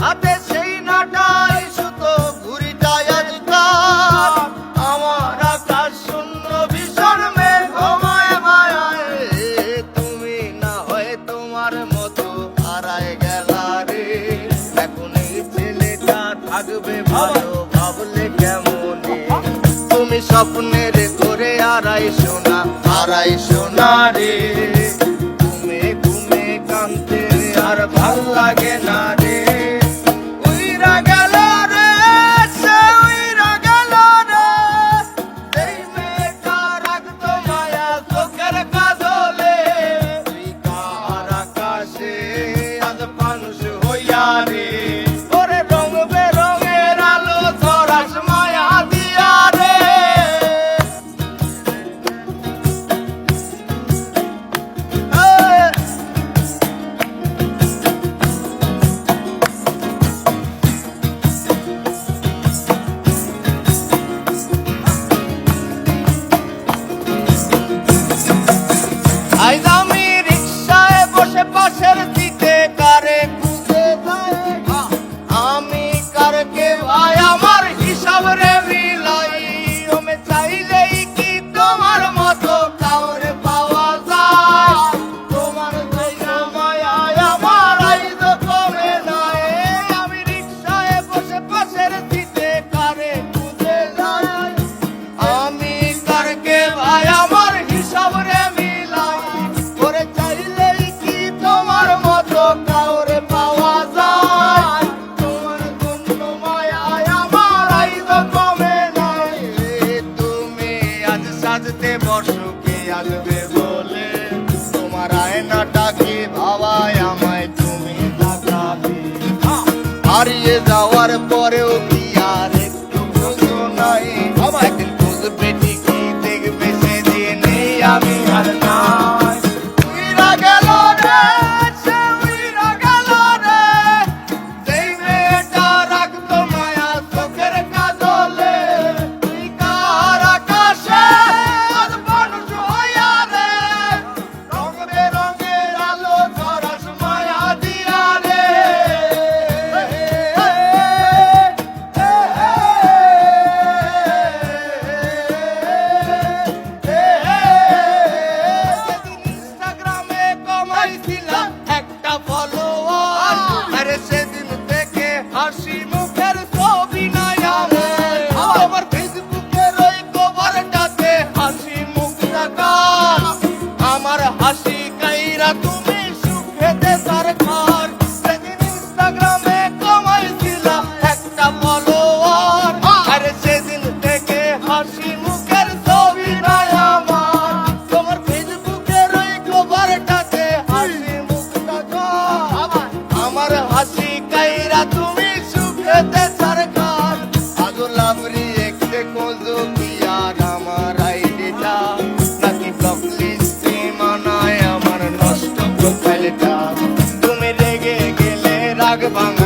হাতে সেই নাটাই সুতো ঘুরিটাই আজকাল আমার আকাশ শূন্য ভীষণ মেঘময় মায়ায় তুমি না হয় তোমার মতো হারায় গেলা রে এখন এই ছেলেটা থাকবে ভালো ভাবলে কেমন তুমি স্বপ্নের করে আড়াই সোনা রে ঘুমে ঘুমে কাঁদতে আর ভাল লাগে না রে উইরা গেল রে সে উইরা গেল রে এই মেয়েটা রাখতো মায়া চোখের কাজলে তুই কার আকাশে আজ মানুষ হইয়া রে ওরে রং বেরঙের আলো ছড়াস মায়া দিয়া রে আজ আমি রিক্সায় বসে পাশের সিটে কারে খুঁজে যাই আমি কারকে ভাই আমার হিসাব রে মিলাই ওমে চাইলেই কি তোমার মতো কাউরে পাওয়া যায় তোমার দয়া মায়ায় আমার আইজ কমে নাই আমি রিক্সায় বসে পাশের সিটে কারে খুঁজে যাই আমি কারকে ভাই আমার হিসাব রে কাউরে পাওয়া যায় তোমার জন্য মায়ায় আমার আইজ কমে নাই তুমি আজ সাজতে বসো কে আসবে বলে তোমার আয়নাটাকে ভাবায় আমায় তুমি তাকাবে হারিয়ে যাওয়ার পরেও কি আর একটু বুঝো নাই একদিন বুঝবে ঠিকই দেখবে সেদিনে আমি আর নাই উইরা গেল রে একটা ফলোয়ার আরে সেদিন থেকে হাসি মুখের ছবি নাই আমার ফেসবুকের ওই কভারটাতে হাসি মুখ দেখা আমার হাসি কাইরা তুমি সুখেতে সরকার সেদিন ইনস্টাগ্রামে কমাইছিলাম একটা ফলোয়ার আরে সেদিন থেকে হাসি মুখের ছবি নাই আমার তোমার ফেসবুকের ওই কভারটাতে হাসি আমার হাসি কাইরা তুমি সুখেতে সরকার আজ লাভরি একটে কোজো কি আর আমার আইডিটা নাকি ব্লক লিস্টে মানায় আমার নষ্ট প্রোফাইলটা তুমি রেগে গেলে রাগ ভাঙা